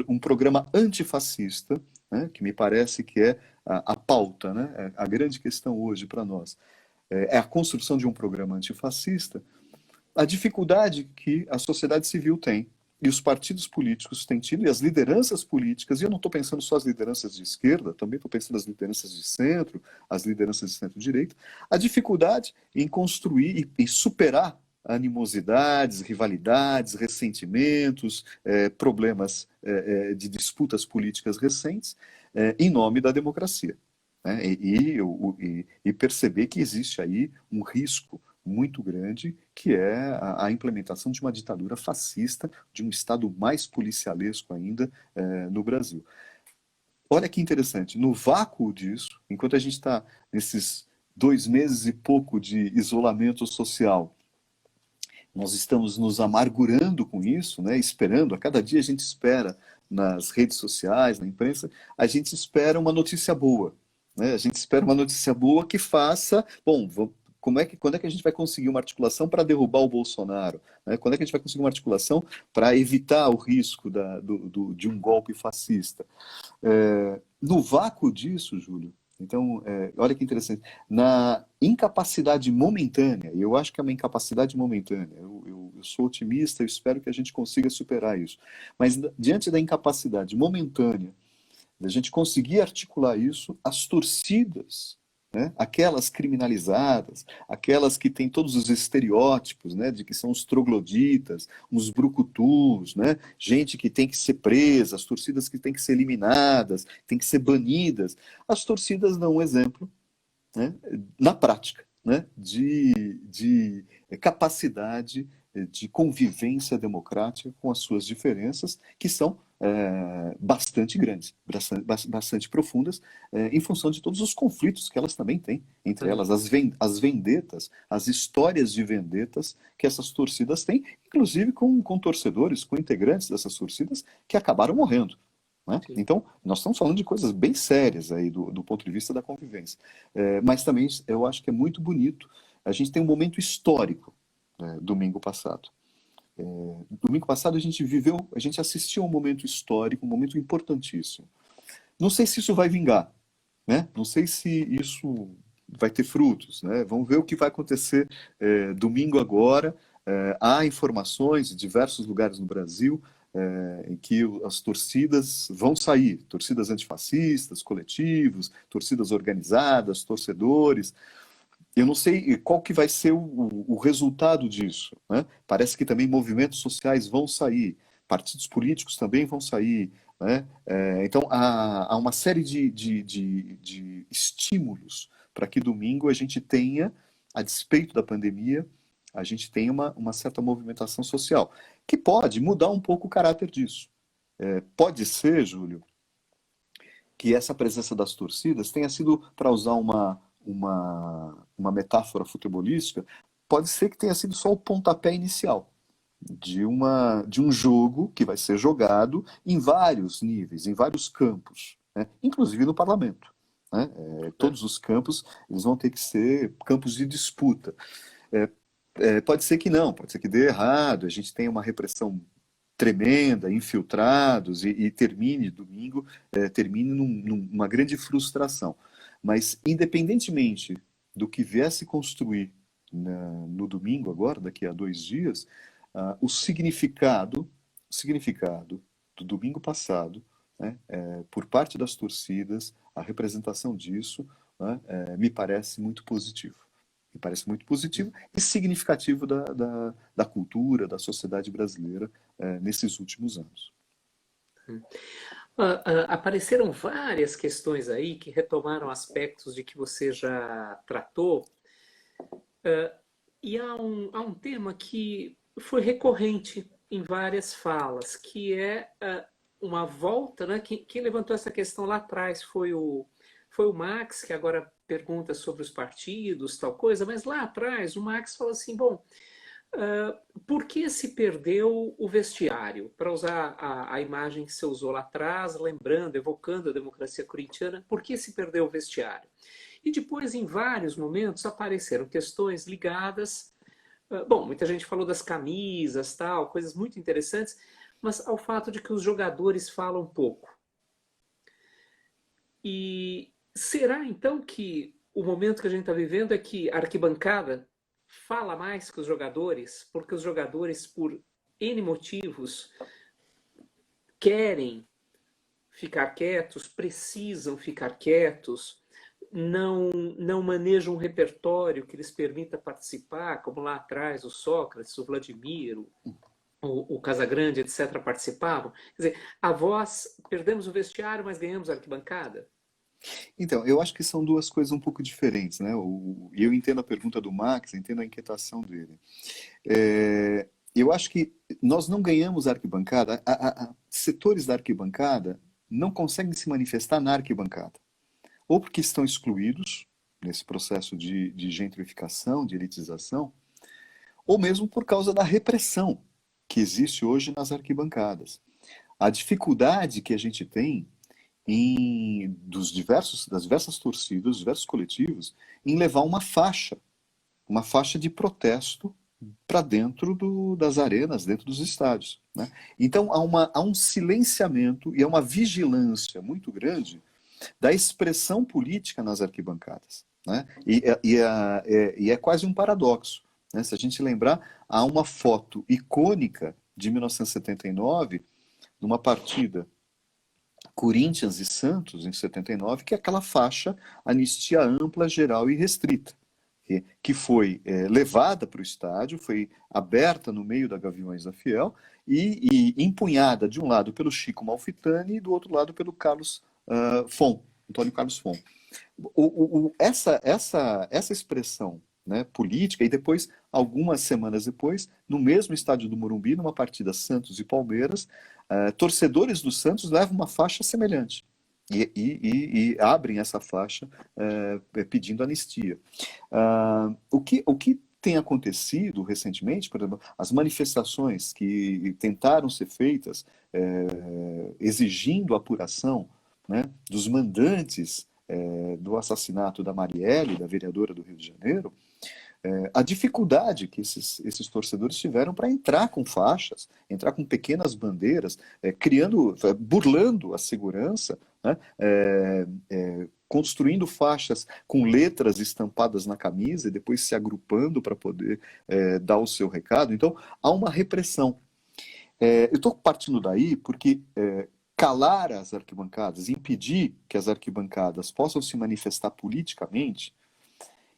um programa antifascista, né, que me parece que é a pauta, né, a grande questão hoje para nós, é a construção de um programa antifascista, a dificuldade que a sociedade civil tem e os partidos políticos têm tido, e as lideranças políticas, e eu não estou pensando só as lideranças de esquerda, também estou pensando nas lideranças de centro, as lideranças de centro-direita, a dificuldade em construir e superar animosidades, rivalidades, ressentimentos, problemas de disputas políticas recentes, em nome da democracia. Né? E perceber que existe aí um risco muito grande, que é a implementação de uma ditadura fascista, de um Estado mais policialesco ainda no Brasil. Olha que interessante, no vácuo disso, enquanto a gente está nesses 2 meses e pouco de isolamento social, nós estamos nos amargurando com isso, né? Esperando, a cada dia a gente espera nas redes sociais, na imprensa, a gente espera uma notícia boa. Né? A gente espera uma notícia boa que faça, bom, quando é que a gente vai conseguir uma articulação para derrubar o Bolsonaro? Né? Quando é que a gente vai conseguir uma articulação para evitar o risco de um golpe fascista? No vácuo disso, Júlio, então, olha que interessante, na incapacidade momentânea, e eu acho que é uma incapacidade momentânea, eu sou otimista, eu espero que a gente consiga superar isso, mas diante da incapacidade momentânea da gente conseguir articular isso, as torcidas, né, aquelas criminalizadas, aquelas que têm todos os estereótipos, né, de que são os trogloditas, os brucutus, né, gente que tem que ser presa, as torcidas que têm que ser eliminadas, têm que ser banidas, as torcidas dão um exemplo, né, na prática, né, de capacidade de convivência democrática com as suas diferenças, que são bastante grandes, bastante profundas, em função de todos os conflitos que elas também têm, entre elas as vendetas, as histórias de vendetas que essas torcidas têm, inclusive com torcedores, com integrantes dessas torcidas que acabaram morrendo. Né? Então, nós estamos falando de coisas bem sérias aí do ponto de vista da convivência. Mas também eu acho que é muito bonito. A gente tem um momento histórico, domingo passado. Domingo passado a gente assistiu a um momento histórico, um momento importantíssimo. Não sei se isso vai vingar, né? Não sei se isso vai ter frutos, né? Vamos ver o que vai acontecer domingo agora. Há informações de diversos lugares no Brasil em que as torcidas vão sair, torcidas antifascistas, coletivos, torcidas organizadas, torcedores. eu não sei qual que vai ser o resultado disso, né? Parece que também movimentos sociais vão sair, partidos políticos também vão sair, né? Então, há uma série de estímulos para que domingo a gente tenha, a despeito da pandemia, a gente tenha uma certa movimentação social, que pode mudar um pouco o caráter disso. Pode ser, Júlio, que essa presença das torcidas tenha sido, para usar uma metáfora futebolística, pode ser que tenha sido só o pontapé inicial de um jogo que vai ser jogado em vários níveis, em vários campos, né? Inclusive no parlamento. Né? Todos os campos eles vão ter que ser campos de disputa. É, pode ser que não, pode ser que dê errado, a gente tenha uma repressão tremenda, infiltrados, e termine domingo, termine numa grande frustração. Mas, independentemente do que viesse construir no domingo, agora, daqui a 2 dias, o significado do domingo passado, né, por parte das torcidas, a representação disso, né, me parece muito positivo. Me parece muito positivo e significativo da cultura, da sociedade brasileira nesses últimos anos. Apareceram várias questões aí que retomaram aspectos de que você já tratou, e há um tema que foi recorrente em várias falas, que é uma volta, né? Quem levantou essa questão lá atrás foi o Max, que agora pergunta sobre os partidos, tal coisa, mas lá atrás o Max falou assim, bom, por que se perdeu o vestiário? Para usar a imagem que você usou lá atrás, lembrando, evocando a democracia corintiana, por que se perdeu o vestiário? E depois, em vários momentos, apareceram questões ligadas. Bom, muita gente falou das camisas, tal, coisas muito interessantes, mas ao fato de que os jogadores falam pouco. E será então que o momento que a gente está vivendo é que a arquibancada fala mais que os jogadores, porque os jogadores, por N motivos, querem ficar quietos, precisam ficar quietos, não manejam um repertório que lhes permita participar, como lá atrás o Sócrates, o Vladimir, o Casagrande, etc., participavam. Quer dizer, a voz, perdemos o vestiário, mas ganhamos a arquibancada. Então, eu acho que são duas coisas um pouco diferentes, né? E eu entendo a pergunta do Max, entendo a inquietação dele. Eu acho que nós não ganhamos a arquibancada, setores da arquibancada não conseguem se manifestar na arquibancada. Ou porque estão excluídos nesse processo de gentrificação, de elitização, ou mesmo por causa da repressão que existe hoje nas arquibancadas. A dificuldade que a gente tem das diversas torcidas, dos diversos coletivos, em levar uma faixa de protesto para dentro das arenas, dentro dos estádios. Né? Então há um silenciamento e há uma vigilância muito grande da expressão política nas arquibancadas. Né? E é quase um paradoxo. Né? Se a gente lembrar, há uma foto icônica de 1979, numa partida Corinthians e Santos, em 79, que é aquela faixa anistia ampla, geral e restrita, que foi levada para o estádio, foi aberta no meio da Gaviões da Fiel e empunhada de um lado pelo Chico Malfitani e do outro lado pelo Antônio Carlos Fon. Essa expressão, né, política, e depois, algumas semanas depois, no mesmo estádio do Morumbi, numa partida Santos e Palmeiras, torcedores do Santos levam uma faixa semelhante e abrem essa faixa pedindo anistia. O que tem acontecido recentemente, por exemplo, as manifestações que tentaram ser feitas exigindo apuração, né, dos mandantes do assassinato da Marielle, da vereadora do Rio de Janeiro, a dificuldade que esses torcedores tiveram para entrar com faixas, entrar com pequenas bandeiras, burlando a segurança, né? Construindo faixas com letras estampadas na camisa e depois se agrupando para poder dar o seu recado. Então, há uma repressão. Eu estou partindo daí porque calar as arquibancadas, impedir que as arquibancadas possam se manifestar politicamente,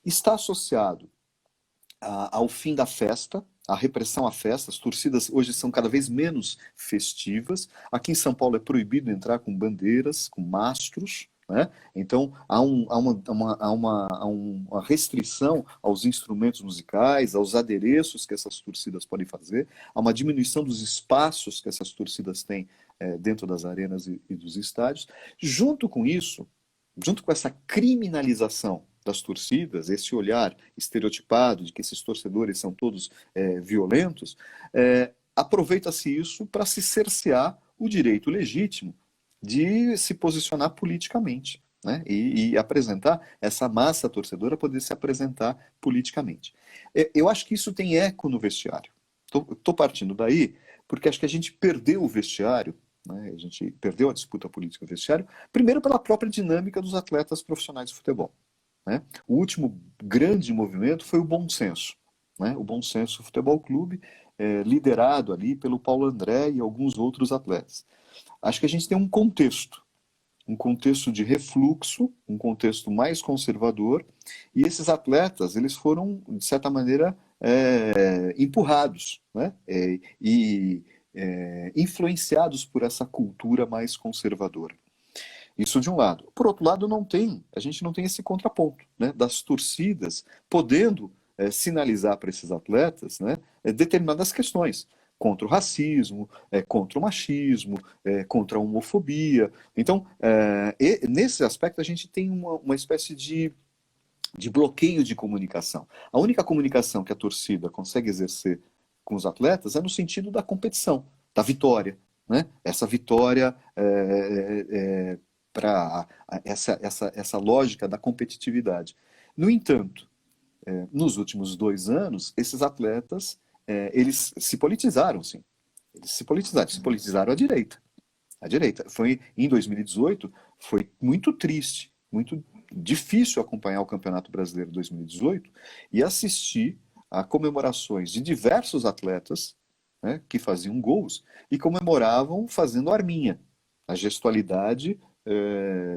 está associado ao fim da festa, à repressão à festa. As torcidas hoje são cada vez menos festivas. Aqui em São Paulo é proibido entrar com bandeiras, com mastros, né? Então há uma restrição aos instrumentos musicais, aos adereços que essas torcidas podem fazer, há uma diminuição dos espaços que essas torcidas têm dentro das arenas e dos estádios. Junto com isso, junto com essa criminalização das torcidas, esse olhar estereotipado de que esses torcedores são todos violentos, aproveita-se isso para se cercear o direito legítimo de se posicionar politicamente, né? E apresentar essa massa torcedora, poder se apresentar politicamente. Eu acho que isso tem eco no vestiário. Estou partindo daí porque acho que a gente perdeu o vestiário, né? A gente perdeu a disputa política no vestiário, primeiro pela própria dinâmica dos atletas profissionais de futebol, né? O último grande movimento foi o Bom Senso, né? O Bom Senso Futebol Clube, liderado ali pelo Paulo André e alguns outros atletas. Acho que a gente tem um contexto de refluxo, um contexto mais conservador, e esses atletas, eles foram, de certa maneira, empurrados, né? Influenciados por essa cultura mais conservadora. Isso de um lado. Por outro lado, a gente não tem esse contraponto, né, das torcidas podendo sinalizar para esses atletas, né, determinadas questões contra o racismo, contra o machismo, contra a homofobia. Então, nesse aspecto, a gente tem uma espécie de bloqueio de comunicação. A única comunicação que a torcida consegue exercer com os atletas é no sentido da competição, da vitória, né? Essa vitória para essa lógica da competitividade. No entanto, nos últimos 2 anos, esses atletas eles se politizaram, sim. Eles se politizaram à direita. À direita. Foi, em 2018, foi muito triste, muito difícil acompanhar o Campeonato Brasileiro 2018 e assistir a comemorações de diversos atletas, né, que faziam gols e comemoravam fazendo arminha, a gestualidade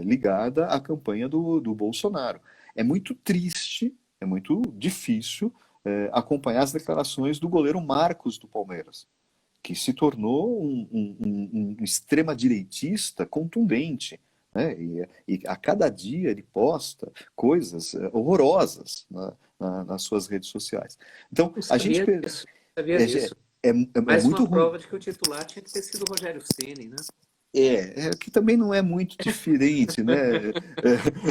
ligada à campanha do Bolsonaro. É muito triste, é muito difícil acompanhar as declarações do goleiro Marcos do Palmeiras, que se tornou um extrema-direitista contundente, né? E a cada dia ele posta coisas horrorosas nas suas redes sociais. Então, Não a gente sabia disso. Sabia é, disso. é Mais muito uma ruim. prova de que o titular tinha que ter sido o Rogério Ceni, né? Que também não é muito diferente, né?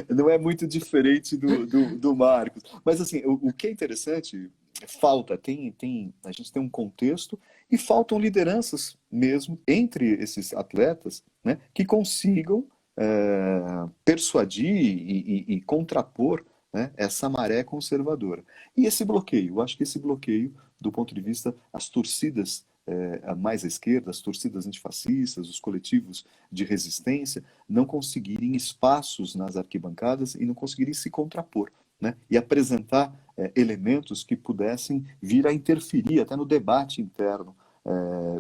Não é muito diferente do Marcos. Mas, assim, o que é interessante, a gente tem um contexto e faltam lideranças mesmo entre esses atletas, né, que consigam persuadir e contrapor, né, essa maré conservadora. E esse bloqueio, eu acho que esse bloqueio, do ponto de vista, as torcidas mais à esquerda, as torcidas antifascistas, os coletivos de resistência, não conseguirem espaços nas arquibancadas e não conseguirem se contrapor, né? E apresentar elementos que pudessem vir a interferir até no debate interno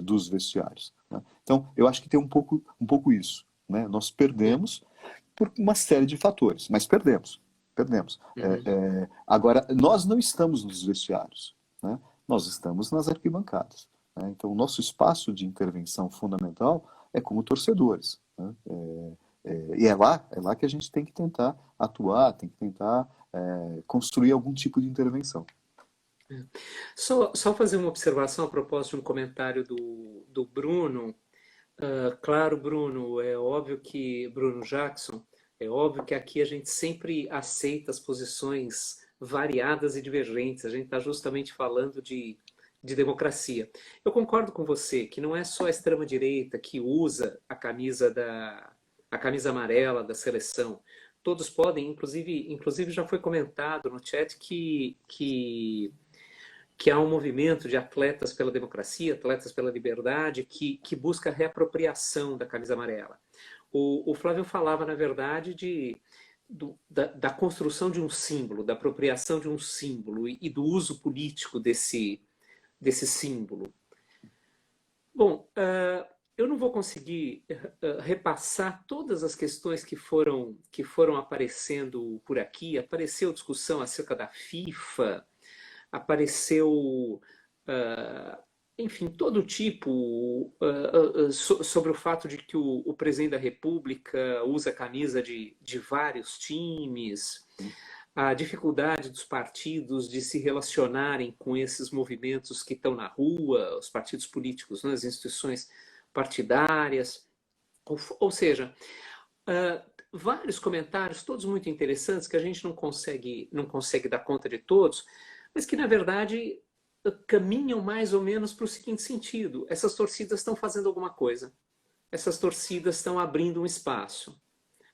dos vestiários, né? Então, eu acho que tem um pouco isso, né? Nós perdemos por uma série de fatores, mas perdemos. Agora, nós não estamos nos vestiários, né? Nós estamos nas arquibancadas. Então, o nosso espaço de intervenção fundamental é como torcedores, né? E é lá que a gente tem que tentar atuar, tem que tentar construir algum tipo de intervenção. Só fazer uma observação a propósito de um comentário do Bruno. Claro, Bruno, é óbvio que, Bruno Jackson, é óbvio que aqui a gente sempre aceita as posições variadas e divergentes. A gente está justamente falando de democracia. Eu concordo com você que não é só a extrema-direita que usa a camisa amarela da seleção. Todos podem, inclusive já foi comentado no chat que há um movimento de atletas pela democracia, atletas pela liberdade, que busca a reapropriação da camisa amarela. O Flávio falava, na verdade, da construção de um símbolo, da apropriação de um símbolo e do uso político desse símbolo. Bom, eu não vou conseguir repassar todas as questões que foram aparecendo por aqui. Apareceu discussão acerca da FIFA, apareceu, ah, enfim, todo tipo, sobre o fato de que o presidente da República usa a camisa de vários times, a dificuldade dos partidos de se relacionarem com esses movimentos que estão na rua, os partidos políticos, né, as instituições partidárias, ou seja, vários comentários, todos muito interessantes, que a gente não consegue dar conta de todos, mas que, na verdade, caminham mais ou menos para o seguinte sentido: essas torcidas estão fazendo alguma coisa, essas torcidas estão abrindo um espaço,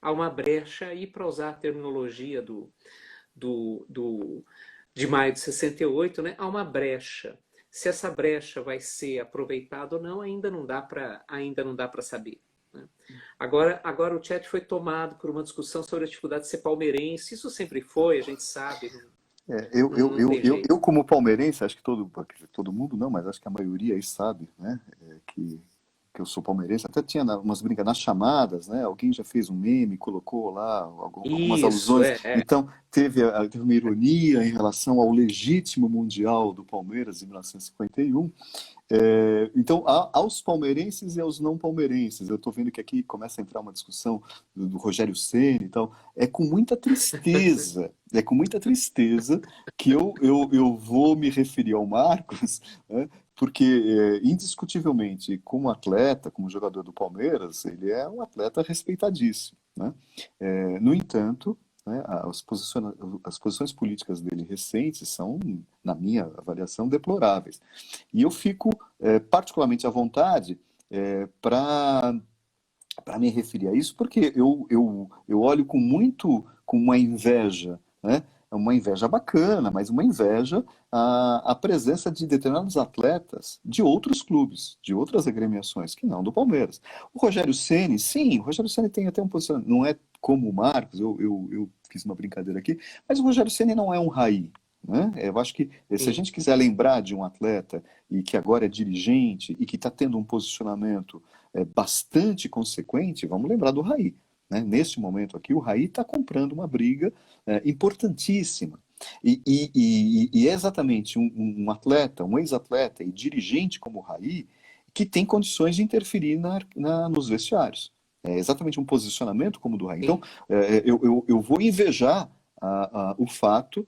há uma brecha, e para usar a terminologia do, do, de maio de 68, né, há uma brecha. Se essa brecha vai ser aproveitada ou não, ainda não dá para saber, né? Agora o chat foi tomado por uma discussão sobre a dificuldade de ser palmeirense. Isso sempre foi, a gente sabe, não tem Eu jeito. como palmeirense, acho que todo mundo não, mas acho que a maioria aí sabe, né, que eu sou palmeirense. Até tinha umas brincas nas chamadas, né? Alguém já fez um meme, colocou lá algumas Isso, alusões. Então, teve uma ironia em relação ao legítimo Mundial do Palmeiras em 1951. Então, aos palmeirenses e aos não palmeirenses, eu estou vendo que aqui começa a entrar uma discussão do Rogério Ceni e tal. É com muita tristeza que eu vou me referir ao Marcos, né, porque, indiscutivelmente, como atleta, como jogador do Palmeiras, ele é um atleta respeitadíssimo, né? No entanto, né, as posições políticas dele recentes são, na minha avaliação, deploráveis. E eu fico particularmente à vontade para me referir a isso, porque eu olho com uma inveja, né? Uma inveja bacana, mas uma inveja a presença de determinados atletas de outros clubes, de outras agremiações, que não do Palmeiras. O Rogério Ceni, sim, o Rogério Ceni tem até um posicionamento, não é como o Marcos, eu fiz uma brincadeira aqui, mas o Rogério Ceni não é um raí, né? Eu acho que se a Sim. gente quiser lembrar de um atleta e que agora é dirigente e que está tendo um posicionamento bastante consequente, vamos lembrar do Raí, né? Neste momento aqui, o Raí está comprando uma briga importantíssima. E é exatamente um atleta, um ex-atleta e dirigente como o Raí que tem condições de interferir nos vestiários. É exatamente um posicionamento como o do Raí. Então, Sim. eu vou invejar o fato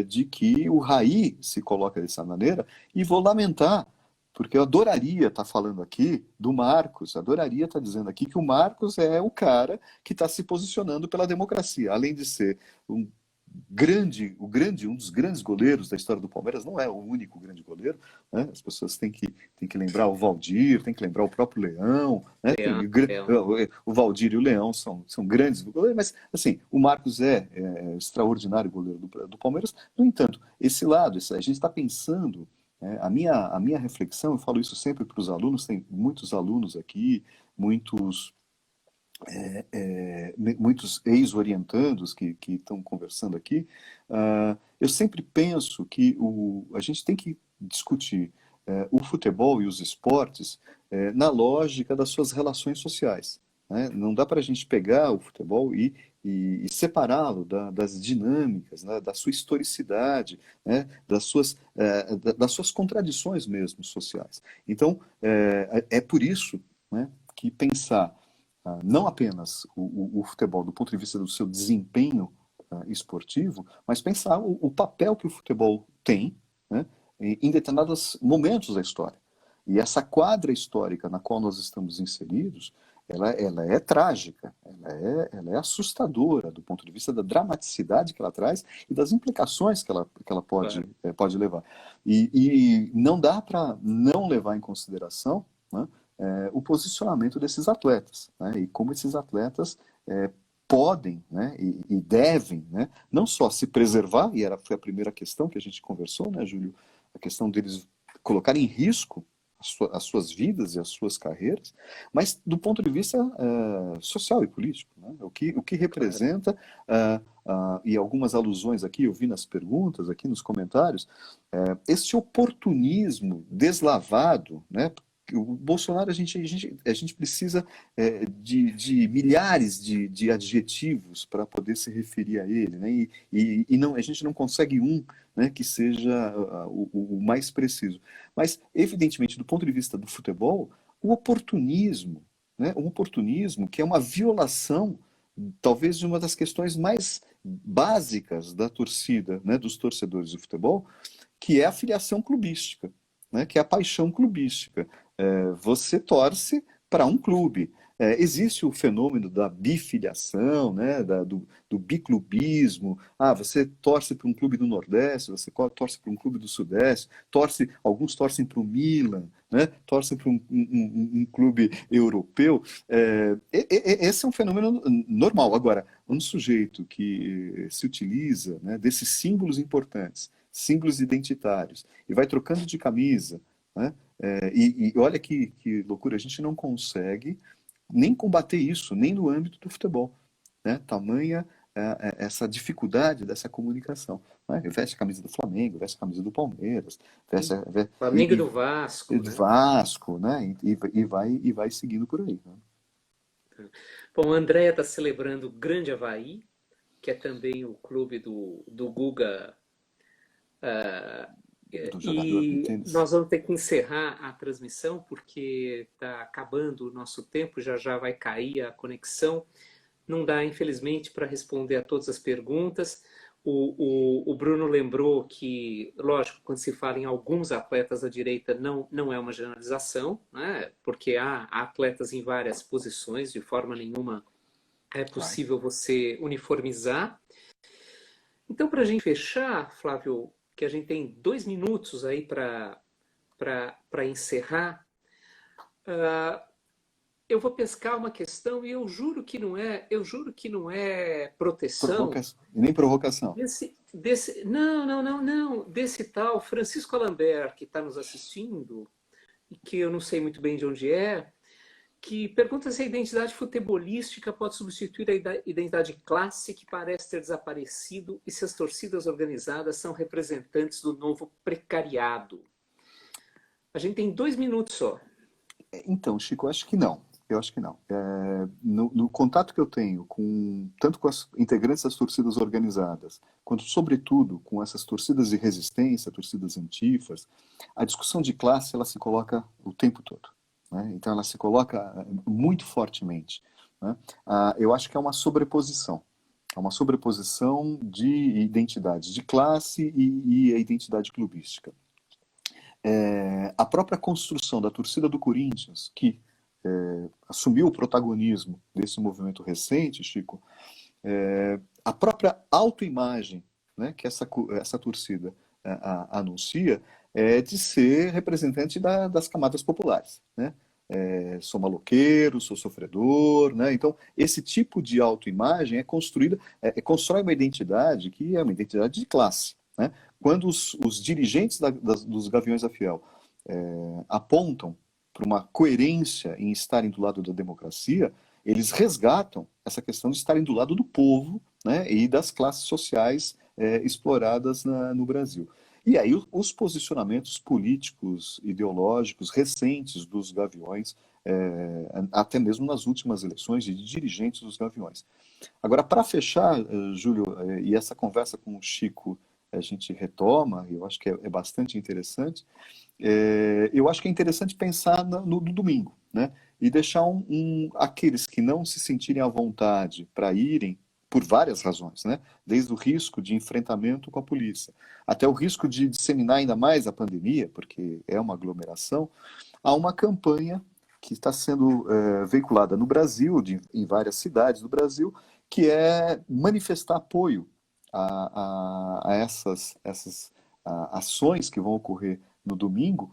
de que o Raí se coloca dessa maneira e vou lamentar, porque eu adoraria estar falando aqui do Marcos, adoraria estar dizendo aqui que o Marcos é o cara que está se posicionando pela democracia, além de ser um um dos grandes goleiros da história do Palmeiras, não é o único grande goleiro, né? As pessoas têm que lembrar o Valdir, têm que lembrar o próprio Leão, né? Leão, Leão. O Valdir e o Leão são grandes goleiros, mas assim, o Marcos é extraordinário goleiro do Palmeiras. No entanto, esse lado, a gente está pensando, né? A minha reflexão, eu falo isso sempre para os alunos, tem muitos alunos aqui, muitos ex-orientandos que estão conversando aqui. Eu sempre penso que a gente tem que discutir o futebol e os esportes na lógica das suas relações sociais, né? Não dá para a gente pegar o futebol e separá-lo das dinâmicas, né? Da sua historicidade, né? Das suas contradições mesmo sociais. Então, é por isso, né, que pensar não apenas o futebol do ponto de vista do seu desempenho esportivo, mas pensar o papel que o futebol tem, né, em determinados momentos da história. E essa quadra histórica na qual nós estamos inseridos, ela é trágica, ela é assustadora do ponto de vista da dramaticidade que ela traz e das implicações que ela Claro. pode levar. E não dá para não levar em consideração, né, o posicionamento desses atletas, né, e como esses atletas podem, né, e devem, né, não só se preservar, e foi a primeira questão que a gente conversou, né, Júlio, a questão deles colocarem em risco as suas vidas e as suas carreiras, mas do ponto de vista social e político, né, o que Claro. representa, e algumas alusões aqui, eu vi nas perguntas, aqui nos comentários, esse oportunismo deslavado, né, o Bolsonaro, a gente precisa de milhares de adjetivos para poder se referir a ele, né? E não, a gente não consegue um, né, que seja o mais preciso. Mas, evidentemente, do ponto de vista do futebol, o oportunismo, né? Um oportunismo que é uma violação, talvez, de uma das questões mais básicas da torcida, né, dos torcedores do futebol, que é a filiação clubística, né, que é a paixão clubística. Você torce para um clube. Existe o fenômeno da bifiliação, né, do biclubismo. Você torce para um clube do Nordeste, você torce para um clube do Sudeste, alguns torcem para o Milan, né, torcem para um clube europeu. Esse é um fenômeno normal. Agora, um sujeito que se utiliza, né, desses símbolos importantes, símbolos identitários, e vai trocando de camisa, né? E olha que loucura, a gente não consegue nem combater isso, nem no âmbito do futebol, né? Tamanha essa dificuldade dessa comunicação, né? Veste a camisa do Flamengo, veste a camisa do Palmeiras, Flamengo e do Vasco, do né? Vasco, né? E vai seguindo por aí, né? Bom, a Andrea está celebrando o Grande Avaí, que é também o clube do Guga. Do jogador de E tênis. nós vamos ter que encerrar a transmissão porque está acabando o nosso tempo, já já vai cair a conexão. Não dá, infelizmente, para responder a todas as perguntas. O Bruno lembrou que, lógico, quando se fala em alguns atletas da direita, não é uma generalização, né? Porque há atletas em várias posições, de forma nenhuma é Claro. possível você uniformizar. Então, para a gente fechar, Flávio, que a gente tem 2 minutos aí para encerrar, eu vou pescar uma questão e eu juro que não é proteção E nem provocação. desse tal Francisco Alambert que está nos assistindo e que eu não sei muito bem de onde é, que pergunta se a identidade futebolística pode substituir a identidade classe que parece ter desaparecido e se as torcidas organizadas são representantes do novo precariado. A gente tem 2 minutos só. Então, Chico, eu acho que não. Eu acho que não. No contato que eu tenho tanto com as integrantes das torcidas organizadas, quanto, sobretudo, com essas torcidas de resistência, torcidas antifas, a discussão de classe ela se coloca o tempo todo, né? Então, ela se coloca muito fortemente, né? Eu acho que é uma sobreposição. É uma sobreposição de identidades de classe e a identidade clubística. A própria construção da torcida do Corinthians, que assumiu o protagonismo desse movimento recente, Chico, a própria autoimagem, né, que essa torcida anuncia é de ser representante das camadas populares, né? Sou maloqueiro, sou sofredor, né? Então, esse tipo de autoimagem é construída, constrói uma identidade que é uma identidade de classe, né? Quando os dirigentes dos Gaviões da Fiel apontam para uma coerência em estarem do lado da democracia, eles resgatam essa questão de estarem do lado do povo, né, e das classes sociais exploradas no Brasil. E aí os posicionamentos políticos, ideológicos recentes dos Gaviões, até mesmo nas últimas eleições de dirigentes dos Gaviões. Agora, para fechar, Júlio, e essa conversa com o Chico a gente retoma, eu acho que é bastante interessante, eu acho que é interessante pensar no domingo, né? E deixar aqueles que não se sentirem à vontade para irem, por várias razões, né? Desde o risco de enfrentamento com a polícia, até o risco de disseminar ainda mais a pandemia, porque é uma aglomeração, há uma campanha que está sendo veiculada no Brasil, em várias cidades do Brasil, que é manifestar apoio a essas ações que vão ocorrer no domingo,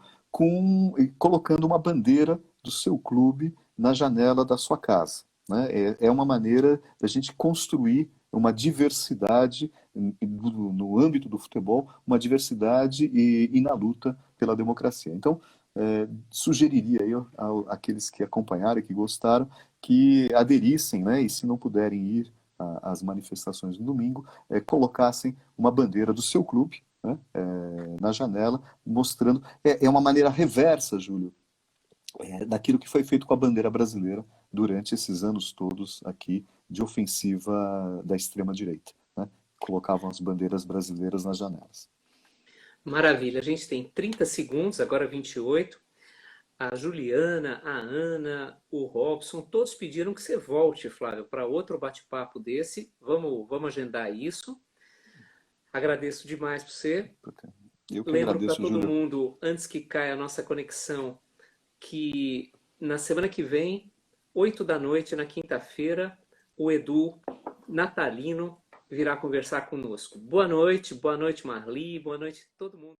colocando uma bandeira do seu clube na janela da sua casa, né? É uma maneira da gente construir uma diversidade no âmbito do futebol, uma diversidade e na luta pela democracia. Então, sugeriria aí àqueles que acompanharam e que gostaram que aderissem, né? E se não puderem ir às manifestações no domingo, colocassem uma bandeira do seu clube, né, na janela, mostrando. É uma maneira reversa, Júlio, daquilo que foi feito com a bandeira brasileira durante esses anos todos aqui de ofensiva da extrema-direita, né? Colocavam as bandeiras brasileiras nas janelas. Maravilha. A gente tem 30 segundos, agora 28. A Juliana, a Ana, o Robson, todos pediram que você volte, Flávio, para outro bate-papo desse. Vamos agendar isso. Agradeço demais por você. Eu que Lembro para agradeço, todo Júlio. mundo, antes que caia a nossa conexão, que na semana que vem, 8 da noite, na quinta-feira, o Edu Natalino virá conversar conosco. Boa noite, Marli, boa noite a todo mundo.